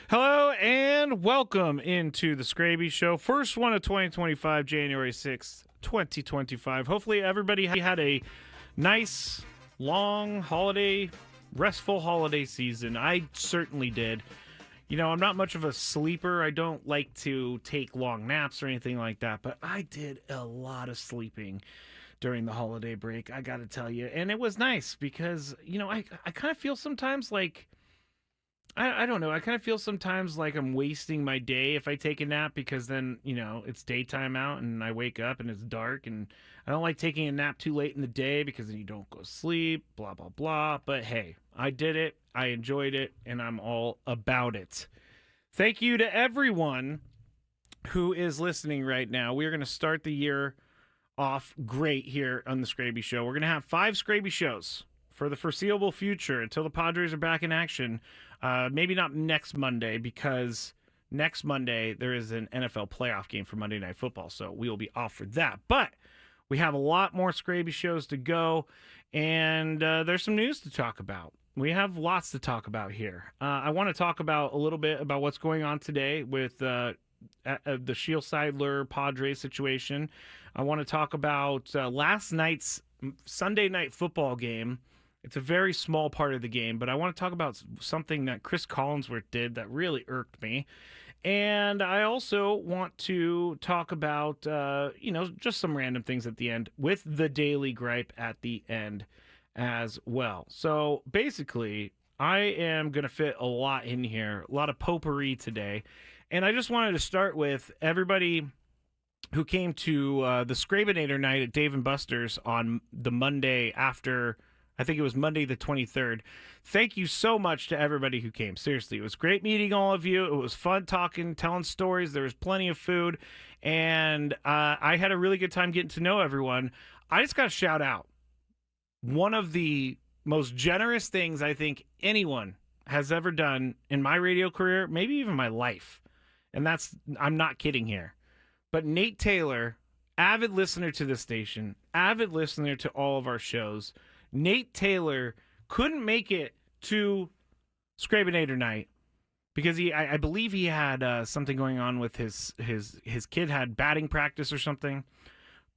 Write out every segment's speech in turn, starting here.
Hello and welcome into the Skraby Show. First one of 2025, January 6th, 2025. Hopefully everybody had a nice, long holiday, restful holiday season. I certainly did. You know, I'm not much of a sleeper. I don't like to take long naps or anything like that, but I did a lot of sleeping during the holiday break, I got to tell you. And it was nice because, I kind of feel sometimes like I don't know. I kind of feel sometimes like I'm wasting my day if I take a nap because then, it's daytime out and I wake up and it's dark and I don't like taking a nap too late in the day because then you don't go to sleep, blah, blah, blah. But hey, I did it. I enjoyed it and I'm all about it. Thank you to everyone who is listening right now. We're going to start the year off great here on the Skraby Show. We're going to have 5 Skraby shows for the foreseeable future until the Padres are back in action. Maybe not next Monday because next Monday there is an NFL playoff game for Monday Night Football, so we will be off for that. But we have a lot more Skraby shows to go, and there's some news to talk about. We have lots to talk about here. I want to talk about a little bit about what's going on today with the Shield Seidler Padres situation. I want to talk about last night's Sunday Night Football game. It's a very small part of the game, but I want to talk about something that Chris Collinsworth did that really irked me. And I also want to talk about, just some random things at the end with the Daily Gripe at the end as well. So basically, I am going to fit a lot in here, a lot of potpourri today. And I just wanted to start with everybody who came to the Skrabinator night at Dave & Buster's on the Monday after, I think it was Monday the 23rd. Thank you so much to everybody who came. Seriously, it was great meeting all of you. It was fun talking, telling stories. There was plenty of food. And I had a really good time getting to know everyone. I just got to shout out one of the most generous things I think anyone has ever done in my radio career, maybe even my life. And that's, I'm not kidding here. But Nate Taylor, avid listener to this station, avid listener to all of our shows, Nate Taylor couldn't make it to Skrabinator night because I believe he had something going on with his kid had batting practice or something.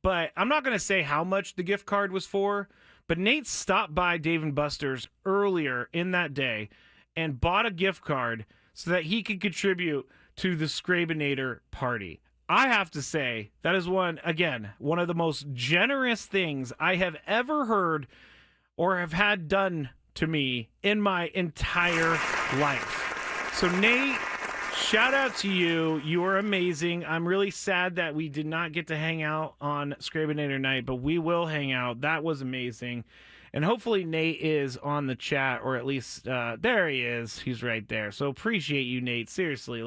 But I'm not going to say how much the gift card was for, but Nate stopped by Dave & Buster's earlier in that day and bought a gift card so that he could contribute to the Skrabinator party. I have to say, that is one of the most generous things I have ever heard or have had done to me in my entire life. So Nate, shout out to you. You are amazing. I'm really sad that we did not get to hang out on Skrabinator night, but we will hang out. That was amazing. And hopefully Nate is on the chat, or at least there he is. He's right there. So appreciate you, Nate. Seriously,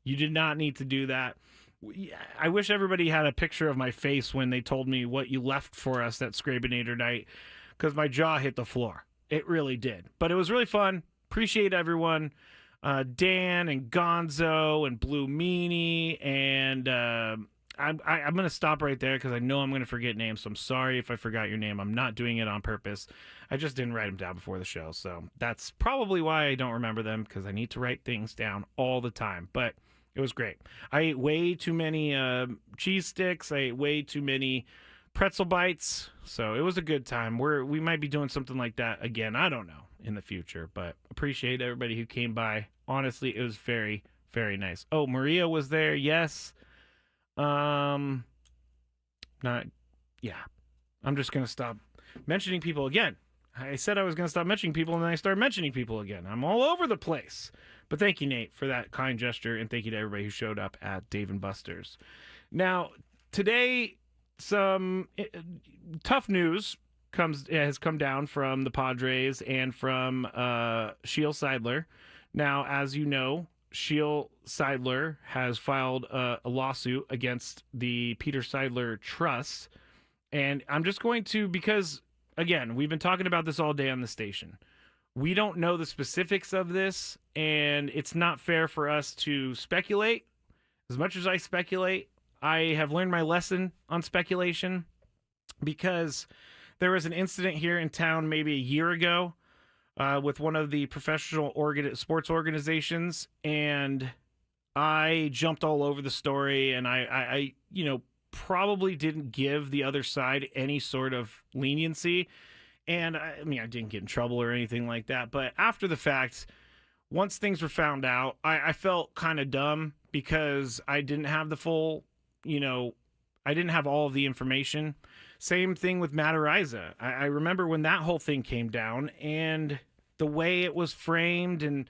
you did not need to do that. I wish everybody had a picture of my face when they told me what you left for us at Skrabinator night, because my jaw hit the floor. It really did. But it was really fun. Appreciate everyone. Dan and Gonzo and Blue Meanie. And I'm going to stop right there because I know I'm going to forget names. So I'm sorry if I forgot your name. I'm not doing it on purpose. I just didn't write them down before the show. So that's probably why I don't remember them, because I need to write things down all the time. But it was great. I ate way too many cheese sticks. I ate way too many pretzel bites. So it was a good time. We might be doing something like that again. I don't know in the future, but appreciate everybody who came by. Honestly, it was very, very nice. Oh, Maria was there. Yes. I'm just going to stop mentioning people again. I said I was going to stop mentioning people, and then I started mentioning people again. I'm all over the place. But thank you, Nate, for that kind gesture, and thank you to everybody who showed up at Dave & Buster's. Now, today, some tough news has come down from the Padres and from Shield Seidler. Now, as you know, Shield Seidler has filed a lawsuit against the Peter Seidler Trust. And I'm just going to, because, again, we've been talking about this all day on the station. We don't know the specifics of this, and it's not fair for us to speculate. As much as I speculate, I have learned my lesson on speculation, because there was an incident here in town maybe a year ago with one of the professional sports organizations, and I jumped all over the story, and I probably didn't give the other side any sort of leniency. And I mean, I didn't get in trouble or anything like that. But after the fact, once things were found out, I felt kind of dumb because I didn't have the full, I didn't have all of the information. Same thing with Matt Ariza. I remember when that whole thing came down and the way it was framed, and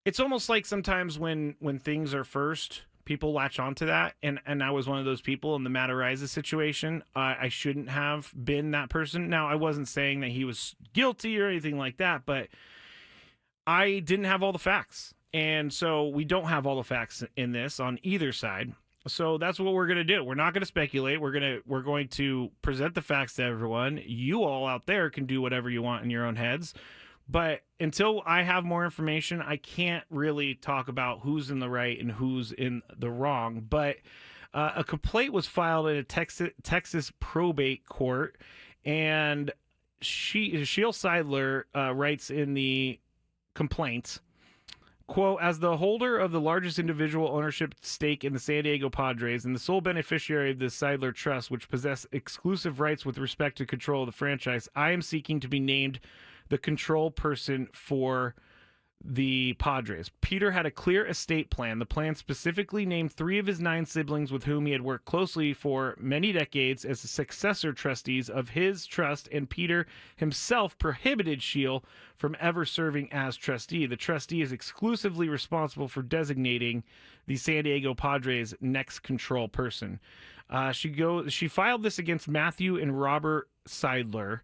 it's almost like sometimes when things are first, people latch onto that, and I was one of those people in the Matt Ariza situation. I shouldn't have been that person. Now, I wasn't saying that he was guilty or anything like that, but I didn't have all the facts, and so we don't have all the facts in this on either side. So that's what we're going to do. We're not going to speculate. We're going to present the facts to everyone. You all out there can do whatever you want in your own heads. But until I have more information, I can't really talk about who's in the right and who's in the wrong. But a complaint was filed in a Texas probate court, and Sheil Seidler writes in the complaint, quote, as the holder of the largest individual ownership stake in the San Diego Padres and the sole beneficiary of the Seidler Trust, which possess exclusive rights with respect to control of the franchise, I am seeking to be named the control person for the Padres. Peter had a clear estate plan. The plan specifically named 3 of his 9 siblings with whom he had worked closely for many decades as the successor trustees of his trust, and Peter himself prohibited Sheil from ever serving as trustee. The trustee is exclusively responsible for designating the San Diego Padres' next control person. She filed this against Matthew and Robert Seidler.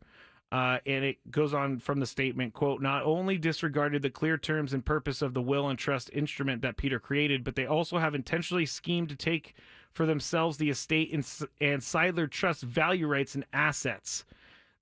And it goes on from the statement, quote, not only disregarded the clear terms and purpose of the will and trust instrument that Peter created, but they also have intentionally schemed to take for themselves the estate and Seidler Trust value rights and assets.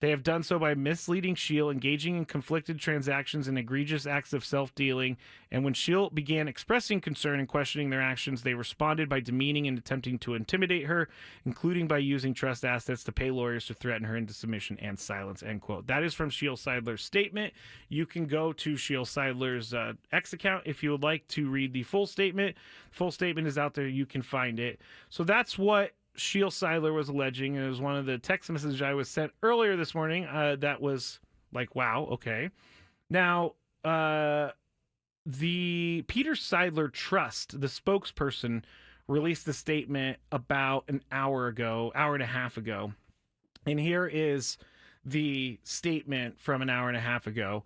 They have done so by misleading Sheil, engaging in conflicted transactions and egregious acts of self-dealing. And when Sheil began expressing concern and questioning their actions, they responded by demeaning and attempting to intimidate her, including by using trust assets to pay lawyers to threaten her into submission and silence, end quote. That is from Sheil Seidler's statement. You can go to Sheil Seidler's X account if you would like to read the full statement. The full statement is out there. You can find it. So that's what Sheil Seidler was alleging, and it was one of the text messages I was sent earlier this morning that was like, wow, okay. Now, the Peter Seidler Trust, the spokesperson, released a statement about an hour and a half ago. And here is the statement from an hour and a half ago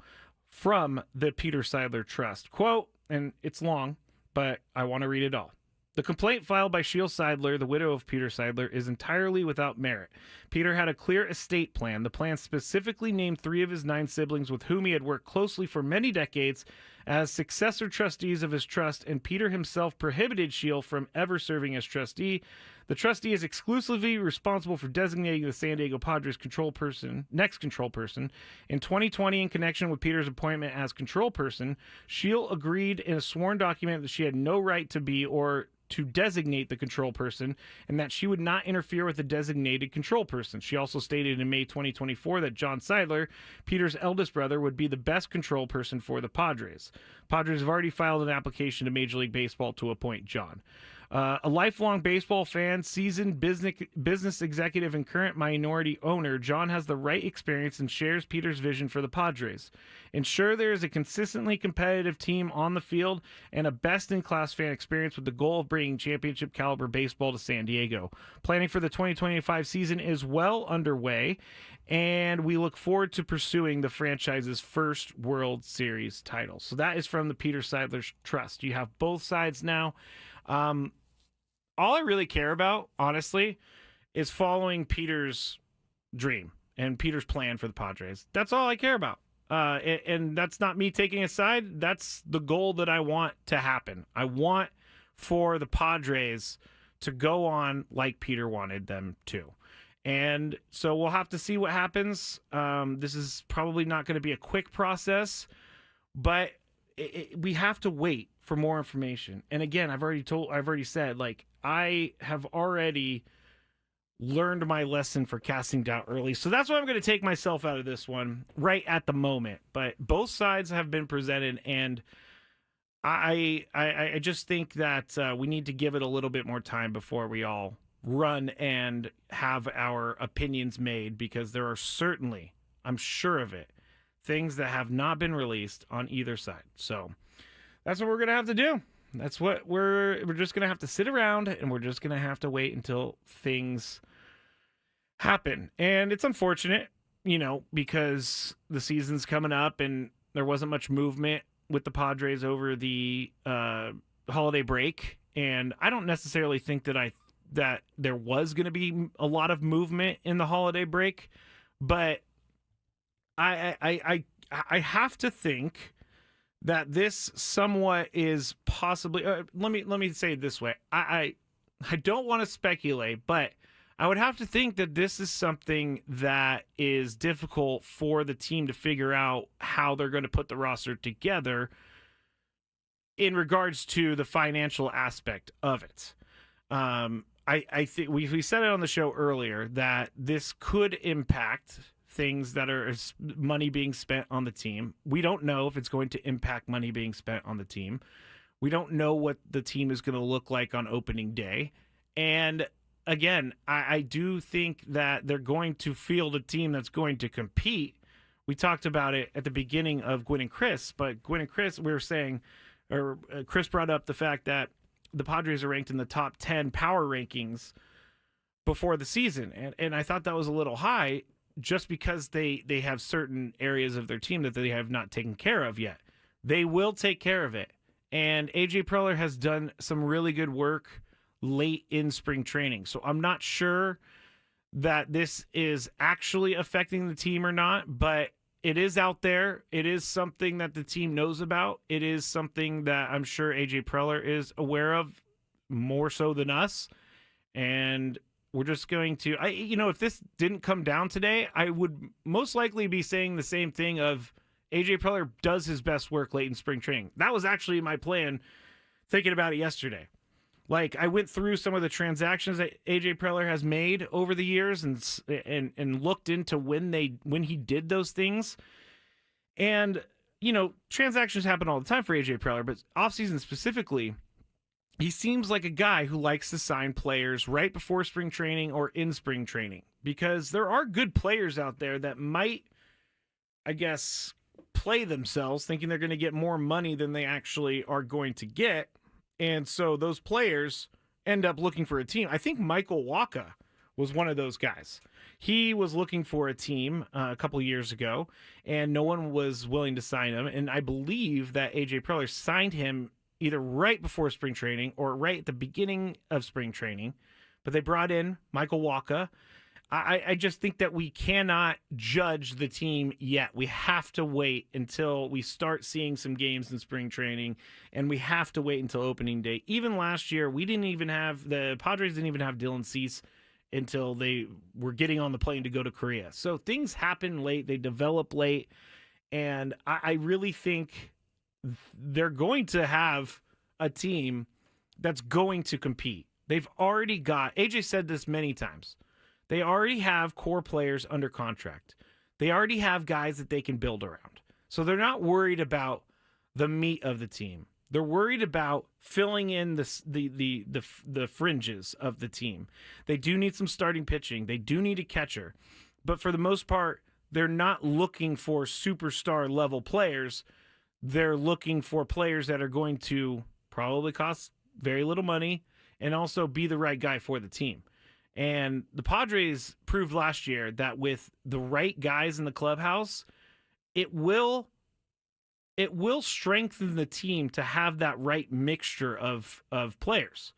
from the Peter Seidler Trust. Quote, and it's long, but I want to read it all. The complaint filed by Sheil Seidler, the widow of Peter Seidler, is entirely without merit. Peter had a clear estate plan. The plan specifically named 3 of his 9 siblings with whom he had worked closely for many decades as successor trustees of his trust, and Peter himself prohibited Sheil from ever serving as trustee. The trustee is exclusively responsible for designating the San Diego Padres next control person. In 2020, in connection with Peter's appointment as control person, Sheil agreed in a sworn document that she had no right to be or to designate the control person, and that she would not interfere with the designated control person. She also stated in May 2024 that John Seidler, Peter's eldest brother, would be the best control person for the Padres. Padres have already filed an application to Major League Baseball to appoint John. A lifelong baseball fan, seasoned business executive, and current minority owner, John has the right experience and shares Peter's vision for the Padres. Ensure there is a consistently competitive team on the field and a best-in-class fan experience with the goal of bringing championship-caliber baseball to San Diego. Planning for the 2025 season is well underway, and we look forward to pursuing the franchise's first World Series title. So that is from the Peter Seidler Trust. You have both sides now. All I really care about, honestly, is following Peter's dream and Peter's plan for the Padres. That's all I care about. And that's not me taking a side. That's the goal that I want to happen. I want for the Padres to go on like Peter wanted them to. And so we'll have to see what happens. This is probably not going to be a quick process, but we have to wait for more information. And again, I've already said, like, I have already learned my lesson for casting doubt early. So that's why I'm going to take myself out of this one right at the moment. But both sides have been presented, and I just think that we need to give it a little bit more time before we all run and have our opinions made, because there are certainly, I'm sure of it, things that have not been released on either side. So that's what we're going to have to do. That's what we're just going to have to sit around, and we're just going to have to wait until things happen. And it's unfortunate, because the season's coming up and there wasn't much movement with the Padres over the holiday break. And I don't necessarily think that there was going to be a lot of movement in the holiday break, but I have to think that this somewhat is possibly. Let me say it this way. I don't want to speculate, but I would have to think that this is something that is difficult for the team to figure out how they're going to put the roster together in regards to the financial aspect of it. I think we said it on the show earlier that this could impact things that are money being spent on the team. We don't know if it's going to impact money being spent on the team. We don't know what the team is going to look like on opening day. And again, I do think that they're going to field a team that's going to compete. We talked about it at the beginning of Gwyn and Chris, but Gwyn and Chris, we were saying, or Chris brought up the fact that the Padres are ranked in the top 10 power rankings before the season. And I thought that was a little high, just because they have certain areas of their team that they have not taken care of yet. They will take care of it. And AJ Preller has done some really good work late in spring training. So I'm not sure that this is actually affecting the team or not, but it is out there. It is something that the team knows about. It is something that I'm sure AJ Preller is aware of more so than us. And we're just going to, if this didn't come down today, I would most likely be saying the same thing of AJ Preller does his best work late in spring training. That was actually my plan thinking about it yesterday. Like, I went through some of the transactions that AJ Preller has made over the years and looked into when he did those things. And, transactions happen all the time for AJ Preller, but offseason specifically, he seems like a guy who likes to sign players right before spring training or in spring training, because there are good players out there that might, I guess, play themselves thinking they're going to get more money than they actually are going to get. And so those players end up looking for a team. I think Michael Wacha was one of those guys. He was looking for a team a couple years ago, and no one was willing to sign him. And I believe that AJ Preller signed him either right before spring training or right at the beginning of spring training. But they brought in Michael Wacha. I just think that we cannot judge the team yet. We have to wait until we start seeing some games in spring training, and we have to wait until opening day. Even last year, the Padres didn't even have Dylan Cease until they were getting on the plane to go to Korea. So things happen late, they develop late, and I really think they're going to have a team that's going to compete. They've already got, AJ said this many times, they already have core players under contract. They already have guys that they can build around. So they're not worried about the meat of the team. They're worried about filling in the fringes of the team. They do need some starting pitching. They do need a catcher. But for the most part, they're not looking for superstar level players. They're looking for players that are going to probably cost very little money and also be the right guy for the team. And the Padres proved last year that with the right guys in the clubhouse, it will strengthen the team to have that right mixture of players.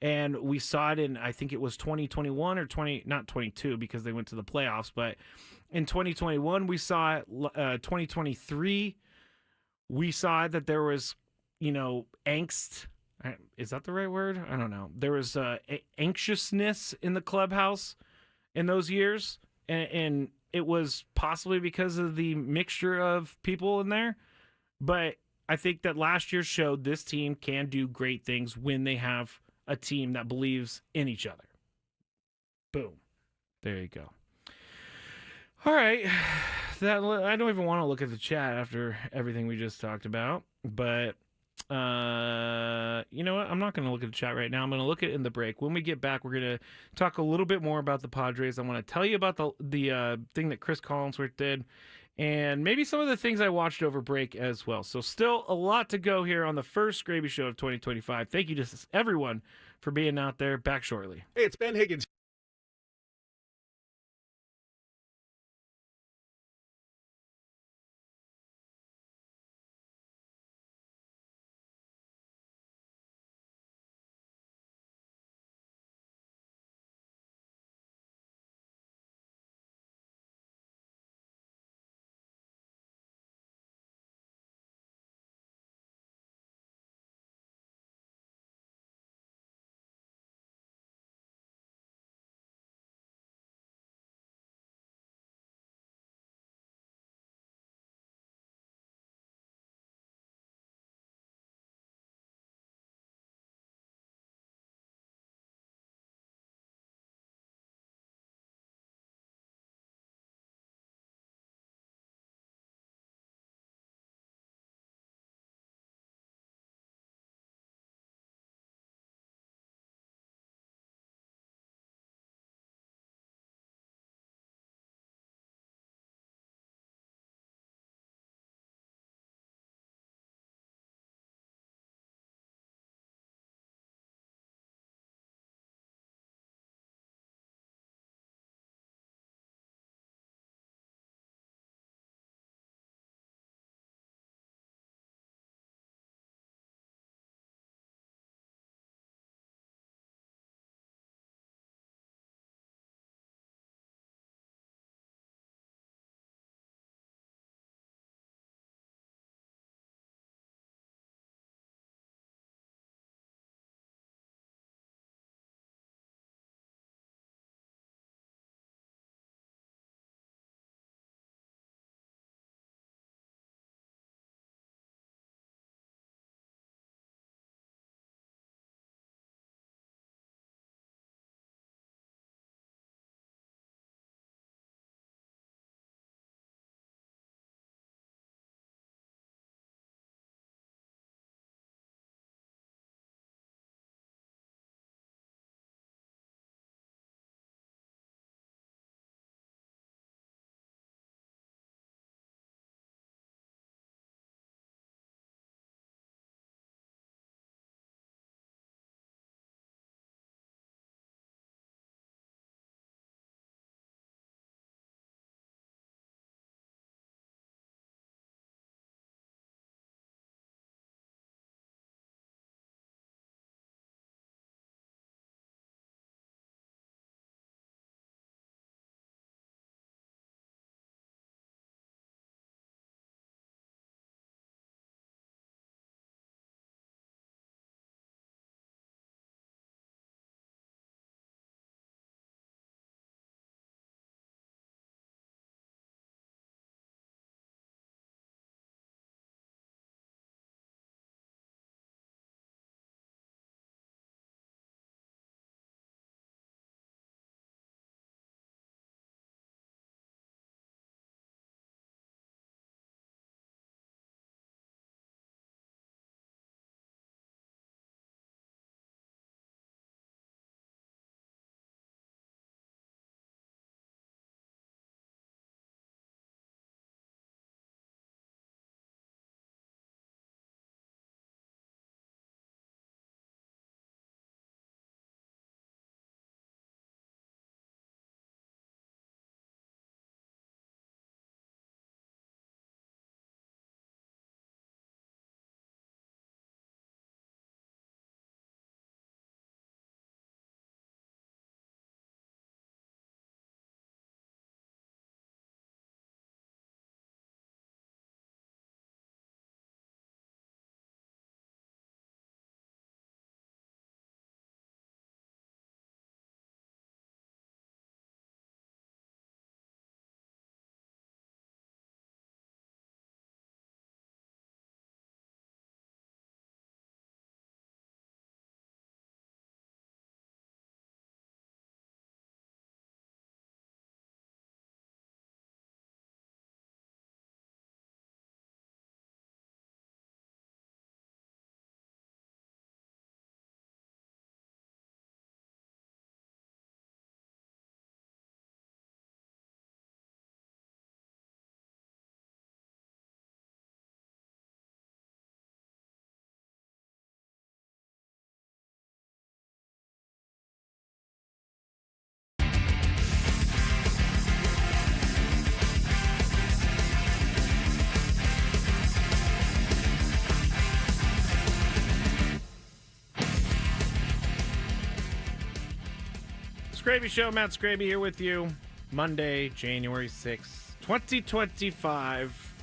And we saw it in, I think it was 2021 or not 22 because they went to the playoffs, but in 2021 we saw it, 2023 we saw that there was, angst. Is that the right word? I don't know. There was anxiousness in the clubhouse in those years, and it was possibly because of the mixture of people in there. But I think that last year showed this team can do great things when they have a team that believes in each other. Boom. There you go. All right. That I don't even want to look at the chat after everything we just talked about, but you know what? I'm not going to look at the chat right now. I'm going to look at it in the break. When we get back, we're going to talk a little bit more about the Padres. I want to tell you about the thing that Chris Collinsworth did, and maybe some of the things I watched over break as well. So still a lot to go here on the first Skraby Show of 2025. Thank you to everyone for being out there. Back shortly. Hey, it's Ben Higgins. Skraby Show, Matt Skraby here with you. Monday, January 6th, 2025.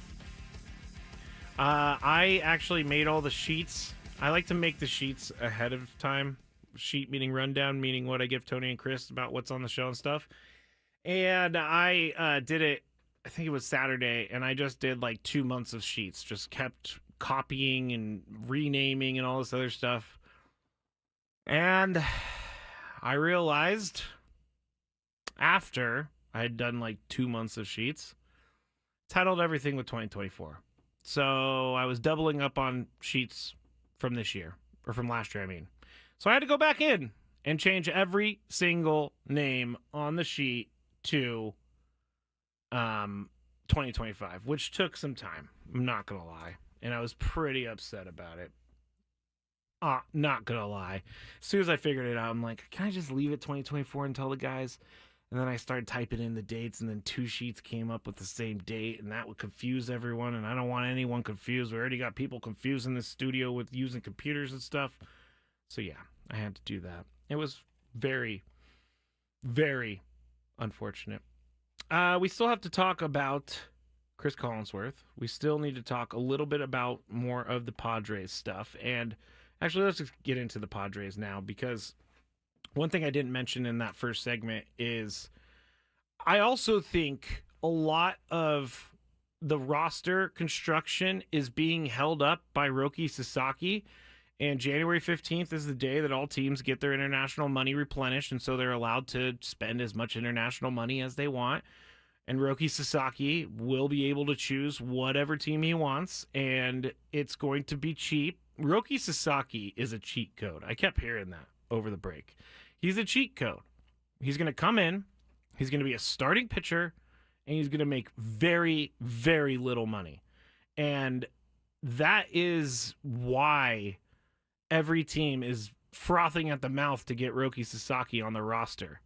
I actually made all the sheets. I like to make the sheets ahead of time. Sheet meaning rundown, meaning what I give Tony and Chris about what's on the show and stuff. And I did it, I think it was Saturday, and I just did like 2 months of sheets. Just kept copying and renaming and all this other stuff. And I realized after I had done like 2 months of sheets, titled everything with 2024. So I was doubling up on sheets from this year, or from last year, I mean. So I had to go back in and change every single name on the sheet to 2025, which took some time. I'm not going to lie. And I was pretty upset about it. Not going to lie. As soon as I figured it out, I'm like, can I just leave it 2024 and tell the guys? And then I started typing in the dates, and then 2 sheets came up with the same date, and that would confuse everyone, and I don't want anyone confused. We already got people confused in this studio with using computers and stuff. So yeah, I had to do that. It was very, very unfortunate. We still have to talk about Chris Collinsworth. We still need to talk a little bit about more of the Padres stuff. And actually, let's just get into the Padres now, because one thing I didn't mention in that first segment is I also think a lot of the roster construction is being held up by Roki Sasaki. And January 15th is the day that all teams get their international money replenished, and so they're allowed to spend as much international money as they want. And Roki Sasaki will be able to choose whatever team he wants, and it's going to be cheap. Roki Sasaki is a cheat code. I kept hearing that over the break. He's a cheat code. He's going to come in, he's going to be a starting pitcher, and he's going to make very, very little money. And that is why every team is frothing at the mouth to get Roki Sasaki on the roster.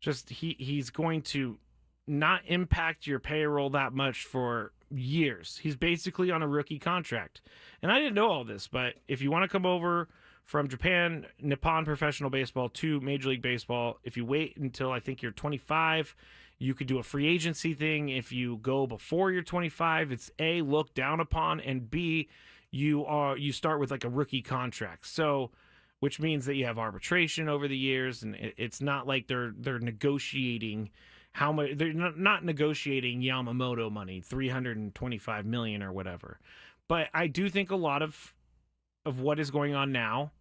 Just he's going to not impact your payroll that much for years. He's basically on a rookie contract. And I didn't know all this, but if you want to come over from Japan, Nippon Professional Baseball to Major League Baseball, if you wait until I think you're 25, you could do a free agency thing. If you go before you're 25, it's A, looked down upon, and B, you start with like a rookie contract. So, which means that you have arbitration over the years, and it's not like they're negotiating how much. They're not negotiating Yamamoto money, $325 million or whatever. But I do think a lot of what is going on now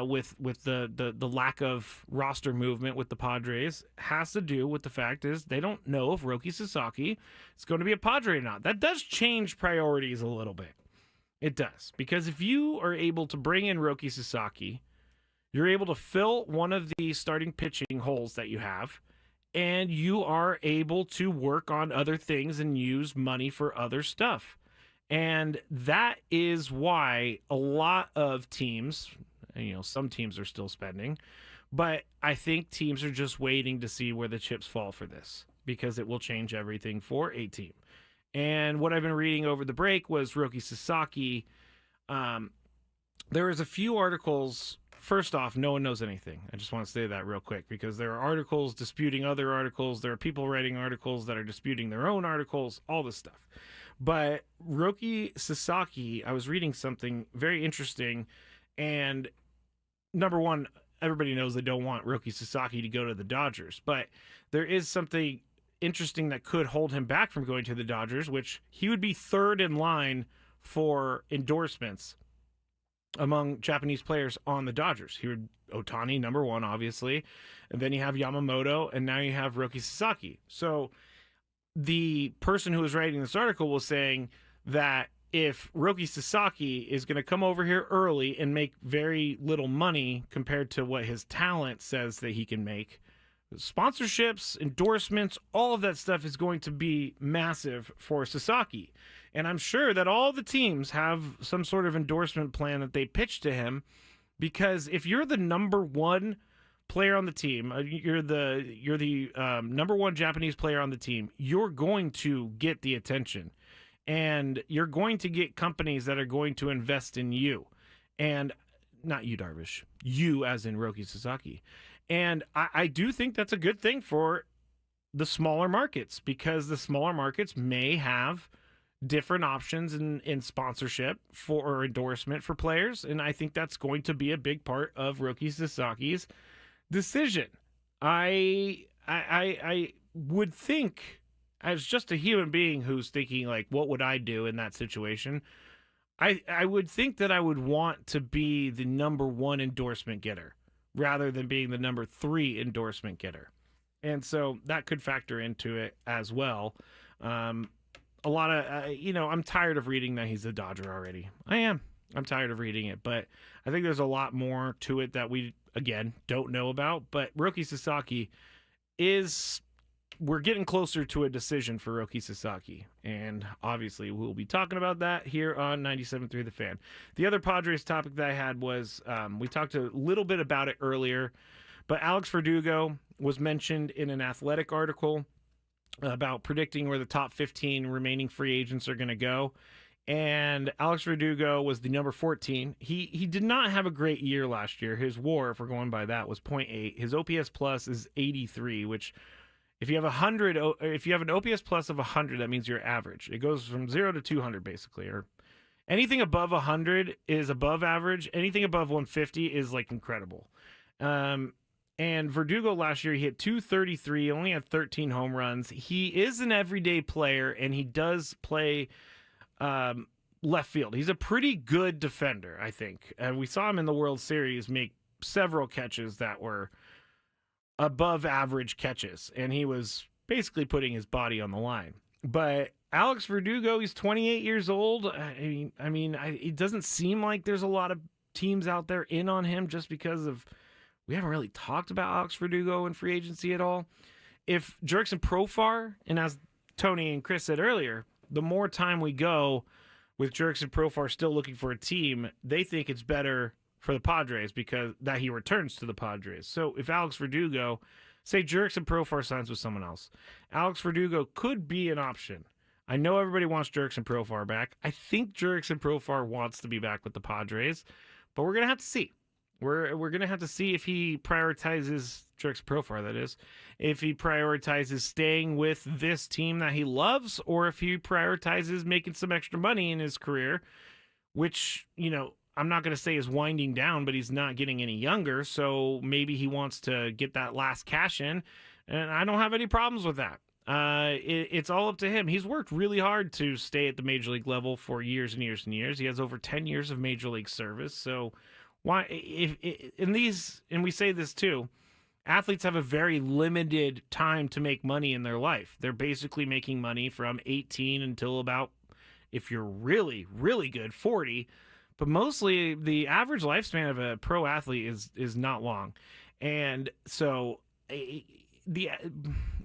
with the lack of roster movement with the Padres has to do with the fact is they don't know if Roki Sasaki is going to be a Padre or not. That does change priorities a little bit. It does. Because if you are able to bring in Roki Sasaki, you're able to fill one of the starting pitching holes that you have, and you are able to work on other things and use money for other stuff. And that is why a lot of teams, some teams are still spending, but I think teams are just waiting to see where the chips fall for this, because it will change everything for a team. And what I've been reading over the break was Roki Sasaki. There was a few articles. First off, no one knows anything. I just want to say that real quick, because there are articles disputing other articles. There are people writing articles that are disputing their own articles, all this stuff. But Roki Sasaki, I was reading something very interesting. And number one, everybody knows they don't want Roki Sasaki to go to the Dodgers. But there is something interesting that could hold him back from going to the Dodgers, which he would be third in line for endorsements among Japanese players on the Dodgers. He would Ohtani, number one, obviously, and then you have Yamamoto, and now you have Roki Sasaki. So the person who was writing this article was saying that if Roki Sasaki is going to come over here early and make very little money compared to what his talent says that he can make, sponsorships, endorsements, all of that stuff is going to be massive for Sasaki. And I'm sure that all the teams have some sort of endorsement plan that they pitch to him, because if you're the number one player on the team, you're the number one Japanese player on the team, you're going to get the attention, and you're going to get companies that are going to invest in you. And not you, Darvish, you as in Roki Sasaki. And I do think that's a good thing for the smaller markets, because the smaller markets may have different options in sponsorship for or endorsement for players. And I think that's going to be a big part of Roki Sasaki's decision. I would think, as just a human being who's thinking like, what would I do in that situation? I would think that I would want to be the number one endorsement getter rather than being the number 3 endorsement getter. And so that could factor into it as well. A lot of, I'm tired of reading that he's a Dodger already. I am. I'm tired of reading it, but I think there's a lot more to it that we, again, don't know about. But Roki Sasaki we're getting closer to a decision for Roki Sasaki. And obviously we'll be talking about that here on 97.3 The Fan. The other Padres topic that I had was, we talked a little bit about it earlier, but Alex Verdugo was mentioned in an Athletic article about predicting where the top 15 remaining free agents are going to go. And Alex Verdugo was the number 14. He did not have a great year last year. His WAR, if we're going by that, was .8. His OPS plus is 83, which if you have an OPS plus of 100, that means you're average. It goes from 0 to 200 basically, or anything above 100 is above average. Anything above 150 is like incredible. And Verdugo last year, he hit 233, only had 13 home runs. He is an everyday player, and he does play left field. He's a pretty good defender, I think. And we saw him in the World Series make several catches that were above average catches, and he was basically putting his body on the line. But Alex Verdugo, he's 28 years old. It doesn't seem like there's a lot of teams out there in on him, just because of we haven't really talked about Alex Verdugo in free agency at all. If Jurickson Profar, and as Tony and Chris said earlier, the more time we go with Jurickson Profar still looking for a team, they think it's better for the Padres because that he returns to the Padres. So if Alex Verdugo, say Jurickson Profar signs with someone else, Alex Verdugo could be an option. I know everybody wants Jurickson Profar back. I think Jurickson Profar wants to be back with the Padres, but we're gonna have to see. We're gonna have to see if he prioritizes Jurickson Profar, that is, if he prioritizes staying with this team that he loves, or if he prioritizes making some extra money in his career, which, I'm not going to say is winding down, but he's not getting any younger, so maybe he wants to get that last cash in, and I don't have any problems with that. It's all up to him. He's worked really hard to stay at the major league level for years and years and years. He has over 10 years of major league service, so why, and we say this too, athletes have a very limited time to make money in their life. They're basically making money from 18 until about, if you're really, really good, 40. But mostly the average lifespan of a pro athlete is not long. And so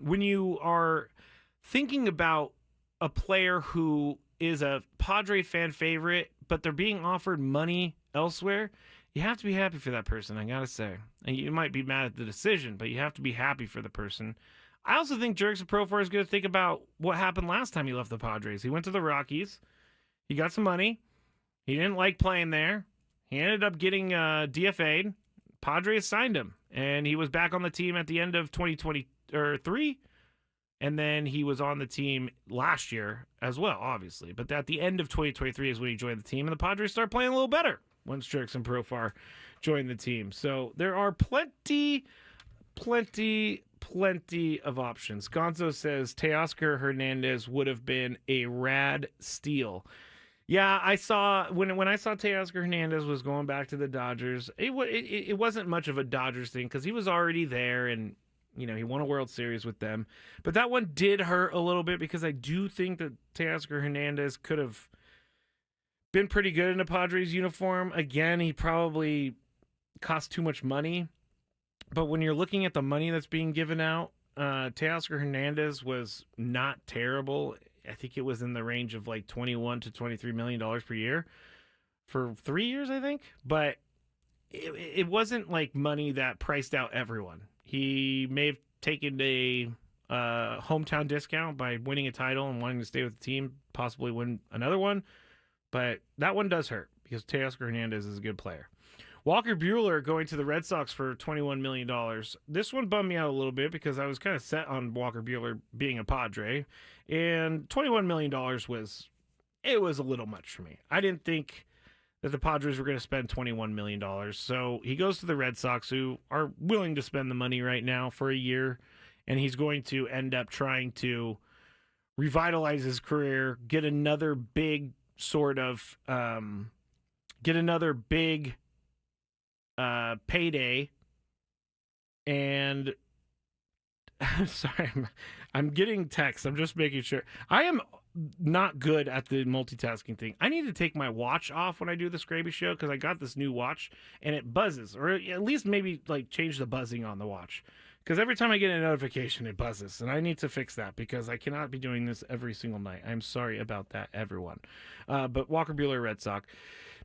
when you are thinking about a player who is a Padre fan favorite, but they're being offered money elsewhere, you have to be happy for that person, I gotta say. And you might be mad at the decision, but you have to be happy for the person. I also think Jurickson Profar is going to think about what happened last time he left the Padres. He went to the Rockies. He got some money. He didn't like playing there. He ended up getting DFA'd. Padres signed him, and he was back on the team at the end of 2023, and then he was on the team last year as well, obviously. But at the end of 2023 is when he joined the team, and the Padres started playing a little better once Jurickson Profar joined the team. So there are plenty of options. Gonzo says Teoscar Hernandez would have been a rad steal. Yeah, I saw when I saw Teoscar Hernandez was going back to the Dodgers. It wasn't much of a Dodgers thing because he was already there, and he won a World Series with them. But that one did hurt a little bit because I do think that Teoscar Hernandez could have been pretty good in a Padres uniform. Again, he probably cost too much money. But when you're looking at the money that's being given out, Teoscar Hernandez was not terrible. I think it was in the range of like $21 to $23 million per year for 3 years, I think. But it wasn't like money that priced out everyone. He may have taken a hometown discount by winning a title and wanting to stay with the team, possibly win another one. But that one does hurt because Teoscar Hernandez is a good player. Walker Buehler going to the Red Sox for $21 million. This one bummed me out a little bit because I was kind of set on Walker Buehler being a Padre, and $21 million was a little much for me. I didn't think that the Padres were going to spend $21 million. So he goes to the Red Sox, who are willing to spend the money right now for a year, and he's going to end up trying to revitalize his career, get another big sort of payday. And sorry, I'm getting texts. I'm just making sure. I am not good at the multitasking thing. I need to take my watch off when I do the Skraby show because I got this new watch and it buzzes, or at least maybe like change the buzzing on the watch. Because every time I get a notification, it buzzes, and I need to fix that because I cannot be doing this every single night. I'm sorry about that, everyone. But Walker Buehler, Red Sox.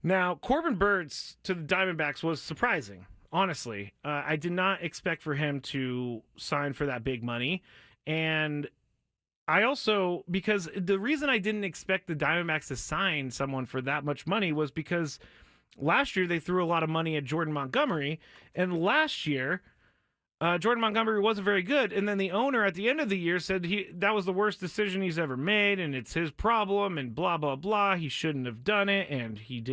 Now, Corbin Burns to the Diamondbacks was surprising, honestly. I did not expect for him to sign for that big money. And I also, because the reason I didn't expect the Diamondbacks to sign someone for that much money was because last year they threw a lot of money at Jordan Montgomery. And last year, Jordan Montgomery wasn't very good, and then the owner at the end of the year said that was the worst decision he's ever made, and it's his problem, and blah blah blah. He shouldn't have done it, and he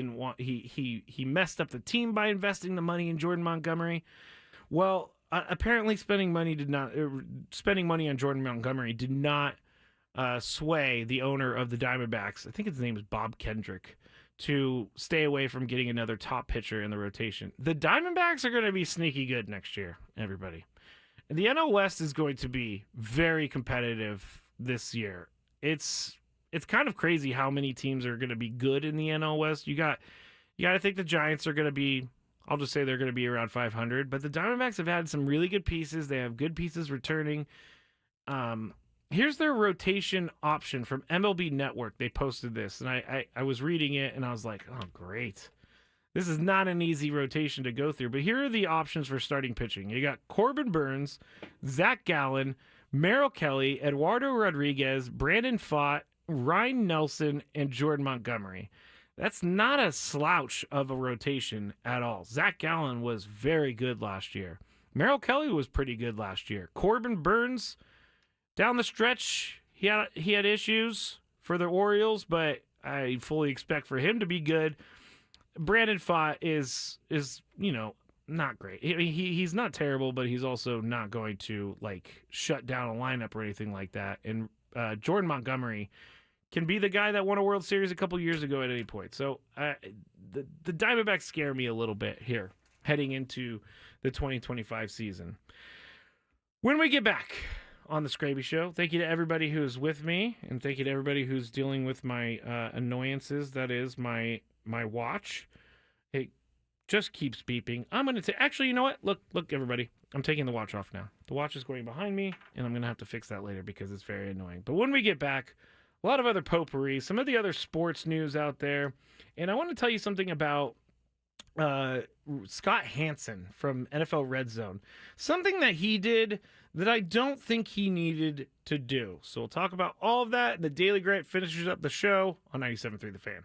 messed up the team by investing the money in Jordan Montgomery. Well, apparently spending money on Jordan Montgomery did not sway the owner of the Diamondbacks. I think his name is Bob Kendrick, to stay away from getting another top pitcher in the rotation. The Diamondbacks are going to be sneaky good next year, everybody. And the NL West is going to be very competitive this year. It's kind of crazy how many teams are going to be good in the NL West. You got to think the Giants are going to be, I'll just say they're going to be around 500, but the Diamondbacks have had some really good pieces. They have good pieces returning. Here's their rotation option from MLB Network. They posted this, and I was reading it, and I was like, oh, great. This is not an easy rotation to go through, but here are the options for starting pitching. You got Corbin Burns, Zach Gallen, Merrill Kelly, Eduardo Rodriguez, Brandon Pfaadt, Ryan Nelson, and Jordan Montgomery. That's not a slouch of a rotation at all. Zach Gallen was very good last year. Merrill Kelly was pretty good last year. Corbin Burns, down the stretch, he had issues for the Orioles, but I fully expect for him to be good. Brandon Pfaadt is not great. He's not terrible, but he's also not going to like shut down a lineup or anything like that. And Jordan Montgomery can be the guy that won a World Series a couple years ago at any point. So the Diamondbacks scare me a little bit here heading into the 2025 season. When we get back on the Skraby Show, thank you to everybody who's with me, and thank you to everybody who's dealing with my annoyances. That is my watch. It just keeps beeping. I'm going to take... Actually, you know what? Look, everybody. I'm taking the watch off now. The watch is going behind me, and I'm going to have to fix that later because it's very annoying. But when we get back, a lot of other potpourri, some of the other sports news out there, and I want to tell you something about Scott Hansen from NFL Red Zone. Something that he did that I don't think he needed to do. So we'll talk about all of that. The Daily Gripe finishes up the show on 97.3 The Fan.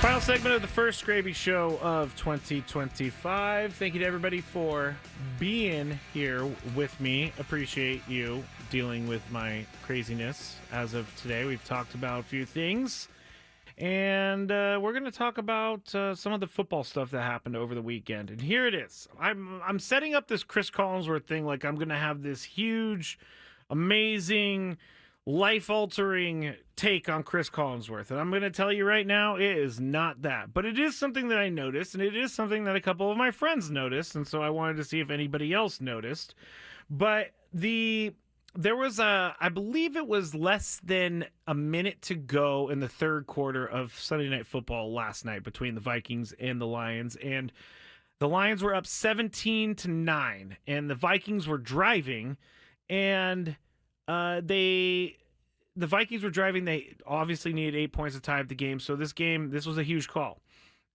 Final segment of the first Skraby show of 2025. Thank you to everybody for being here with me. Appreciate you dealing with my craziness as of today. We've talked about a few things, and we're going to talk about some of the football stuff that happened over the weekend. And here it is. I'm setting up this Chris Collinsworth thing like I'm going to have this huge, amazing, life-altering take on Chris Collinsworth. And I'm going to tell you right now, it is not that. But it is something that I noticed, and it is something that a couple of my friends noticed, and so I wanted to see if anybody else noticed. But there was I believe it was less than a minute to go in the third quarter of Sunday Night Football last night between the Vikings and the Lions, and the Lions were up 17-9, and the Vikings were driving, and the Vikings were driving. They obviously needed 8 points to tie up the game. So this was a huge call.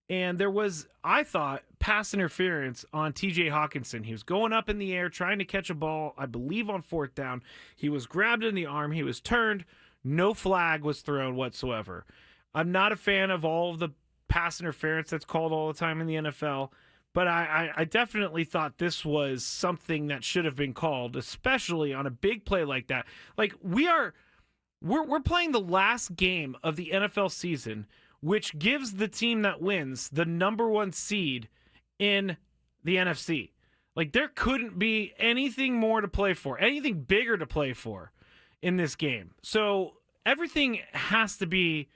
And there was, I thought, pass interference on TJ Hawkinson. He was going up in the air, trying to catch a ball, I believe on fourth down. He was grabbed in the arm. He was turned. No flag was thrown whatsoever. I'm not a fan of all of the pass interference that's called all the time in the NFL. But I definitely thought this was something that should have been called, especially on a big play like that. Like we're playing the last game of the NFL season, which gives the team that wins the number one seed in the NFC. Like there couldn't be anything more to play for, anything bigger to play for in this game. So everything has to be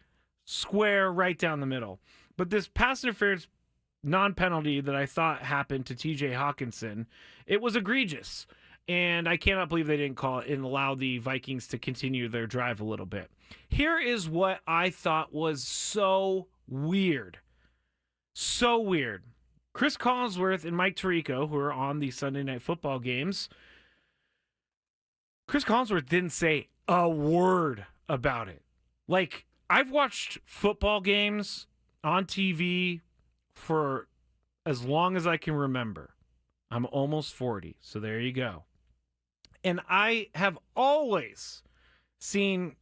square right down the middle. But this pass interference non-penalty that I thought happened to TJ Hawkinson, it was egregious. And I cannot believe they didn't call it and allow the Vikings to continue their drive a little bit. Here is what I thought was so weird. So weird. Chris Collinsworth and Mike Tirico, who are on the Sunday Night Football games, Chris Collinsworth didn't say a word about it. Like, I've watched football games on TV for as long as I can remember. I'm almost 40, so there you go. And I have always seen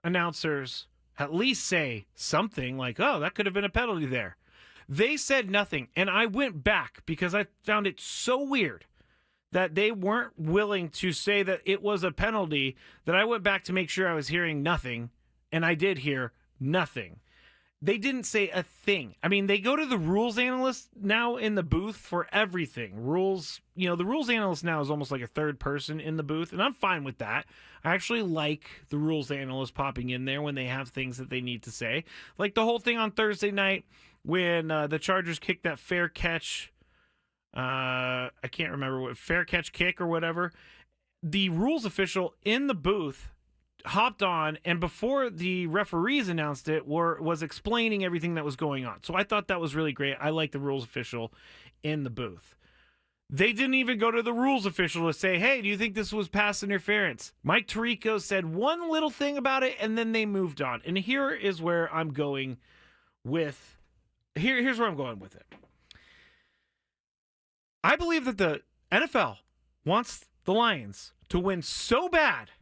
announcers at least say something like, oh, that could have been a penalty there. They said nothing, and I went back because I found it so weird that they weren't willing to say that it was a penalty, that I went back to make sure I was hearing nothing, and I did hear nothing. They didn't say a thing. I mean, they go to the rules analyst now in the booth for everything. The rules analyst now is almost like a third person in the booth, and I'm fine with that. I actually like the rules analyst popping in there when they have things that they need to say. Like the whole thing on Thursday night when the Chargers kicked that fair catch. I can't remember what fair catch kick or whatever. The rules official in the booth hopped on, and before the referees announced it, was explaining everything that was going on. So I thought that was really great. I like the rules official in the booth. They didn't even go to the rules official to say, hey, do you think this was pass interference? Mike Tirico said one little thing about it, and then they moved on. And here is where I'm going with here's where I'm going with it. I believe that the NFL wants the Lions to win so bad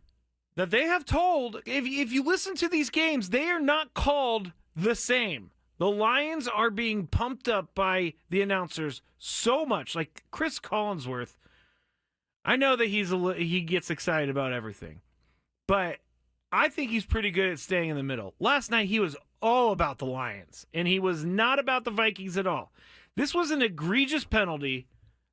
that they have told, if you listen to these games, they are not called the same. The Lions are being pumped up by the announcers so much. Like Chris Collinsworth, I know that he gets excited about everything, but I think he's pretty good at staying in the middle. Last night, he was all about the Lions, and he was not about the Vikings at all. This was an egregious penalty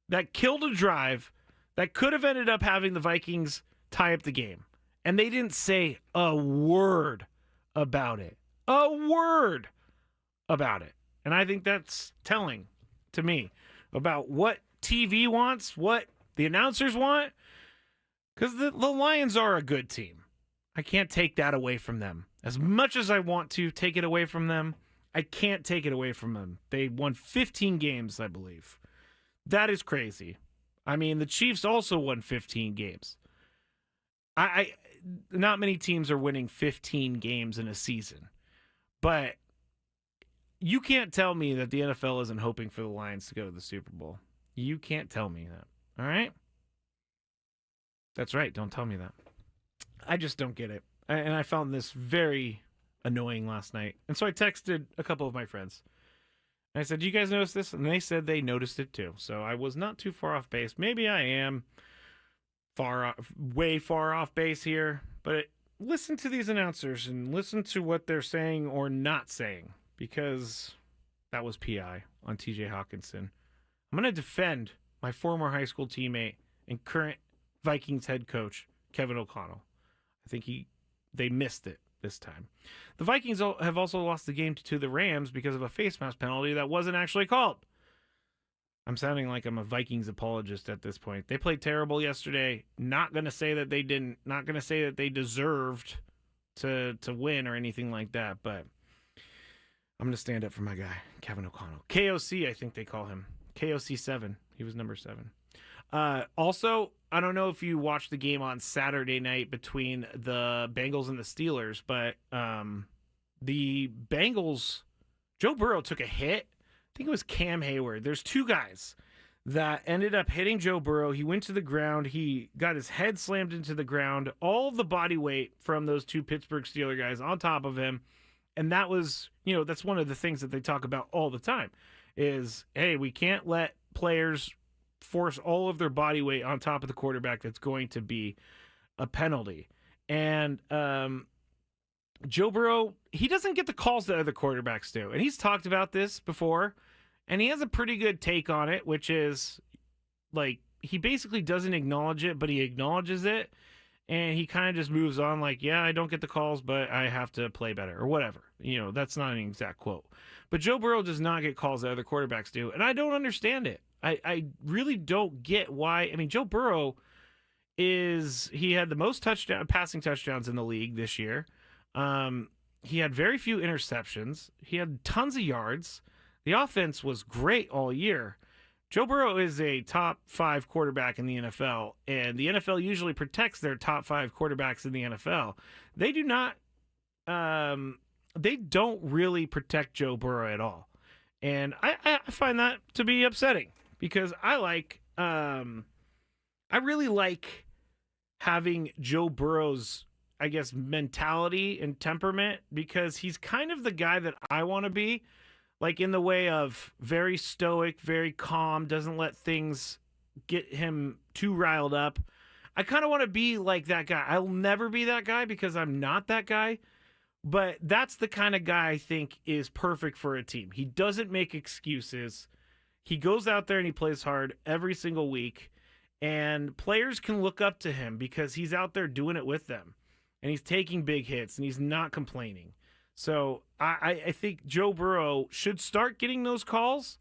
that killed a drive that could have ended up having the Vikings tie up the game. And they didn't say a word about it. A word about it. And I think that's telling to me about what TV wants, what the announcers want. Because the Lions are a good team. I can't take that away from them. As much as I want to take it away from them, I can't take it away from them. They won 15 games, I believe. That is crazy. I mean, the Chiefs also won 15 games. Not many teams are winning 15 games in a season. But you can't tell me that the NFL isn't hoping for the Lions to go to the Super Bowl. You can't tell me that. All right? That's right. Don't tell me that. I just don't get it. And I found this very, annoying last night. And so I texted a couple of my friends. And I said, do you guys notice this? And they said they noticed it too. So I was not too far off base. Maybe I am way far off base here. But listen to these announcers and listen to what they're saying or not saying. Because that was PI on TJ Hawkinson. I'm going to defend my former high school teammate and current Vikings head coach, Kevin O'Connell. I think they missed it this time. The Vikings have also lost the game to the Rams because of a face mask penalty that wasn't actually called. I'm sounding like I'm a Vikings apologist at this point. They played terrible yesterday. Not going to say that they didn't. Not going to say that they deserved to win or anything like that. But I'm going to stand up for my guy, Kevin O'Connell. KOC, I think they call him. KOC 7. He was number 7. Also, I don't know if you watched the game on Saturday night between the Bengals and the Steelers, but the Bengals, Joe Burrow took a hit. I think it was Cam Hayward. There's two guys that ended up hitting Joe Burrow. He went to the ground. He got his head slammed into the ground. All of the body weight from those two Pittsburgh Steelers guys on top of him. And that was, that's one of the things that they talk about all the time is, hey, we can't let players force all of their body weight on top of the quarterback. That's going to be a penalty. And Joe Burrow, he doesn't get the calls that other quarterbacks do. And he's talked about this before, and he has a pretty good take on it, which is like he basically doesn't acknowledge it, but he acknowledges it. And he kind of just moves on like, yeah, I don't get the calls, but I have to play better or whatever. That's not an exact quote. But Joe Burrow does not get calls that other quarterbacks do. And I don't understand it. I really don't get why. I mean, Joe Burrow he had the most passing touchdowns in the league this year. He had very few interceptions. He had tons of yards. The offense was great all year. Joe Burrow is a top 5 quarterback in the NFL, and the NFL usually protects their top 5 quarterbacks in the NFL. They do not, they don't really protect Joe Burrow at all. And I find that to be upsetting because I really like having Joe Burrow's, I guess, mentality and temperament because he's kind of the guy that I want to be. Like in the way of very stoic, very calm, doesn't let things get him too riled up. I kind of want to be like that guy. I'll never be that guy because I'm not that guy. But that's the kind of guy I think is perfect for a team. He doesn't make excuses. He goes out there and he plays hard every single week. And players can look up to him because he's out there doing it with them. And he's taking big hits and he's not complaining. So I think Joe Burrow should start getting those calls,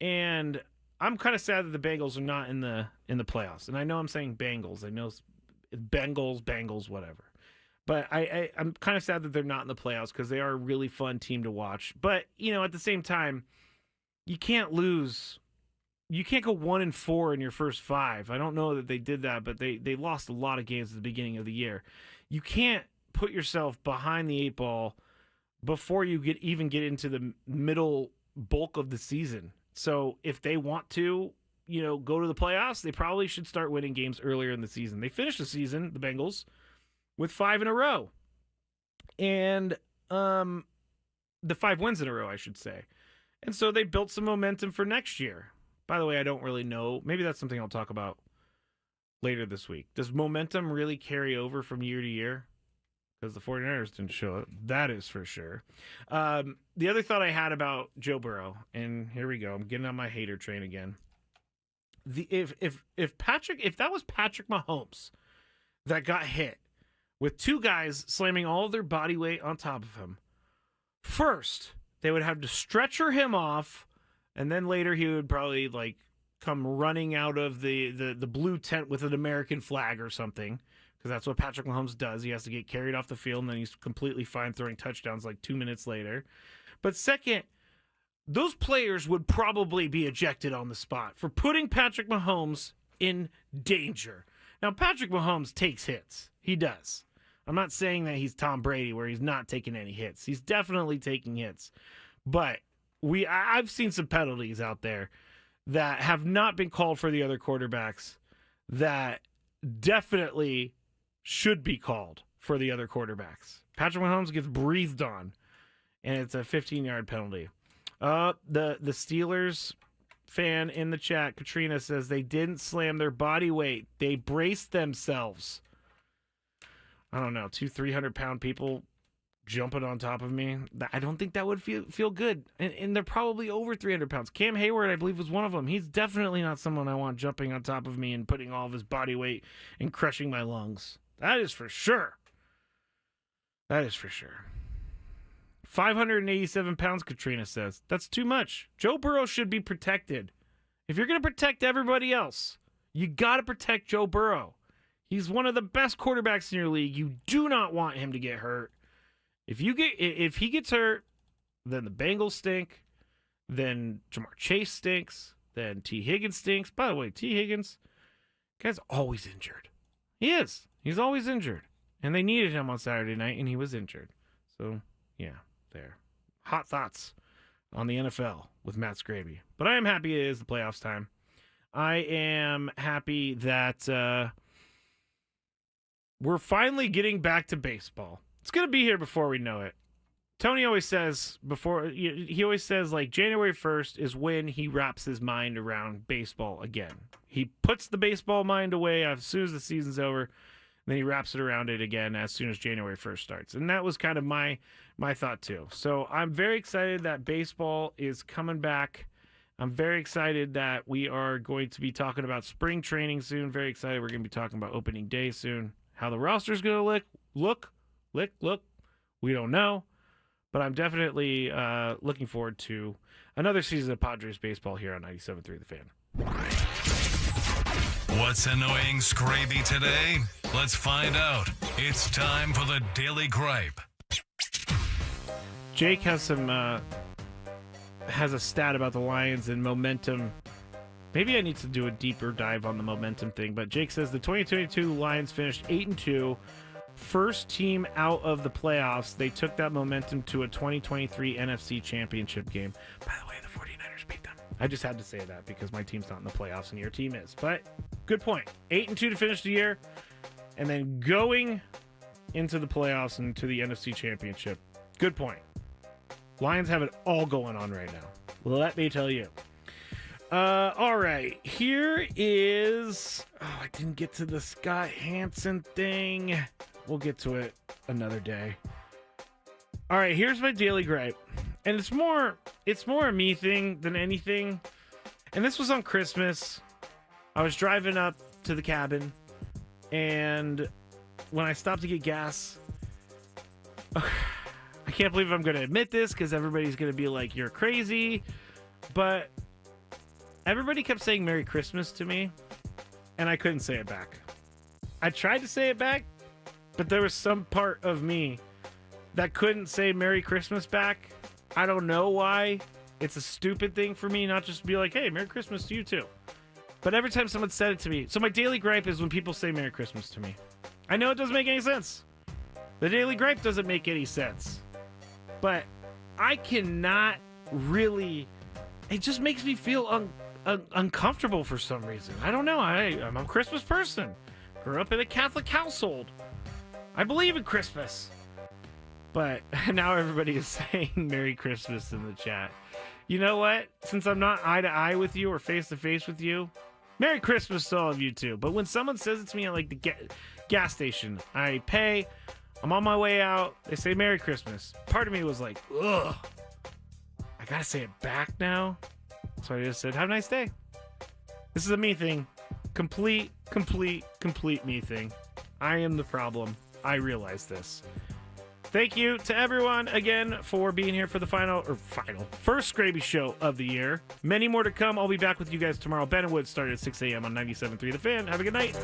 and I'm kind of sad that the Bengals are not in the playoffs. And I know I'm saying Bengals. I know Bengals, whatever. But I'm kind of sad that they're not in the playoffs because they are a really fun team to watch. But at the same time, you can't lose. You can't go 1-4 in your first 5. I don't know that they did that, but they lost a lot of games at the beginning of the year. You can't put yourself behind the 8 ball before you get into the middle bulk of the season. So if they want to, go to the playoffs, they probably should start winning games earlier in the season. They finished the season, the Bengals, with 5 in a row. And the 5 wins in a row, I should say. And so they built some momentum for next year. By the way, I don't really know. Maybe that's something I'll talk about later this week. Does momentum really carry over from year to year? Because the 49ers didn't show it. That is for sure. The other thought I had about Joe Burrow, and here we go. I'm getting on my hater train again. If that was Patrick Mahomes that got hit with 2 guys slamming all of their body weight on top of him, first they would have to stretcher him off, and then later he would probably come running out of the blue tent with an American flag or something. Because that's what Patrick Mahomes does. He has to get carried off the field, and then he's completely fine throwing touchdowns 2 minutes later. But second, those players would probably be ejected on the spot for putting Patrick Mahomes in danger. Now, Patrick Mahomes takes hits. He does. I'm not saying that he's Tom Brady where he's not taking any hits. He's definitely taking hits. But I've seen some penalties out there that have not been called for the other quarterbacks that definitely should be called for the other quarterbacks. Patrick Mahomes gets breathed on, and it's a 15-yard penalty. The Steelers fan in the chat, Katrina, says they didn't slam their body weight. They braced themselves. I don't know, 300-pound people jumping on top of me. I don't think that would feel good. And they're probably over 300 pounds. Cam Hayward, I believe, was one of them. He's definitely not someone I want jumping on top of me and putting all of his body weight and crushing my lungs. That is for sure. That is for sure. 587 pounds, Katrina says. That's too much. Joe Burrow should be protected. If you're going to protect everybody else, you got to protect Joe Burrow. He's one of the best quarterbacks in your league. You do not want him to get hurt. If he gets hurt, then the Bengals stink. Then Jamar Chase stinks. Then T. Higgins stinks. By the way, T. Higgins, guy's always injured. He is. He's always injured. And they needed him on Saturday night, and he was injured. So, yeah, there. Hot thoughts on the NFL with Matt Skraby. But I am happy it is the playoffs time. I am happy that we're finally getting back to baseball. It's going to be here before we know it. Tony always says he always says like January 1st is when he wraps his mind around baseball again. He puts the baseball mind away as soon as the season's over, and then he wraps it around it again as soon as January 1st starts. And that was kind of my thought too. So I'm very excited that baseball is coming back. I'm very excited that we are going to be talking about spring training soon. Very excited we're going to be talking about opening day soon. How the roster's going to look, we don't know. But I'm definitely looking forward to another season of Padres baseball here on 97.3 The Fan. What's annoying Skraby today? Let's find out. It's time for the Daily Gripe. Jake has a stat about the Lions and momentum. Maybe I need to do a deeper dive on the momentum thing. But Jake says the 2022 Lions finished 8-2. First team out of the playoffs. They took that momentum to a 2023 NFC Championship game. By the way, the 49ers beat them. I just had to say that because my team's not in the playoffs and your team is. But good point. 8-2 to finish the year. And then going into the playoffs and to the NFC Championship. Good point. Lions have it all going on right now. Let me tell you. All right. Here is... Oh, I didn't get to the Scott Hansen thing. We'll get to it another day. All right, here's my daily gripe. And it's more a me thing than anything. And this was on Christmas. I was driving up to the cabin, and when I stopped to get gas, I can't believe I'm going to admit this because everybody's going to be like, you're crazy. But everybody kept saying Merry Christmas to me, and I couldn't say it back. I tried to say it back, but there was some part of me that couldn't say Merry Christmas back. I don't know why. It's a stupid thing for me not just to be like, hey, Merry Christmas to you too. But every time someone said it to me. So my daily gripe is when people say Merry Christmas to me. I know it doesn't make any sense. The daily gripe doesn't make any sense. But I cannot really... It just makes me feel uncomfortable for some reason. I don't know. I'm a Christmas person. Grew up in a Catholic household. I believe in Christmas. But now everybody is saying Merry Christmas in the chat. You know what? Since I'm not eye to eye with you or face to face with you, Merry Christmas to all of you too. But when someone says it to me at like the gas station, I pay, I'm on my way out, they say Merry Christmas. Part of me was like, ugh, I gotta say it back now. So I just said, have a nice day. This is a me thing. Complete me thing. I am the problem. I realize this. Thank you to everyone again for being here for the first Skraby show of the year. Many more to come. I'll be back with you guys tomorrow. Ben and Wood started at 6 a.m. on 97.3 The Fan. Have a good night.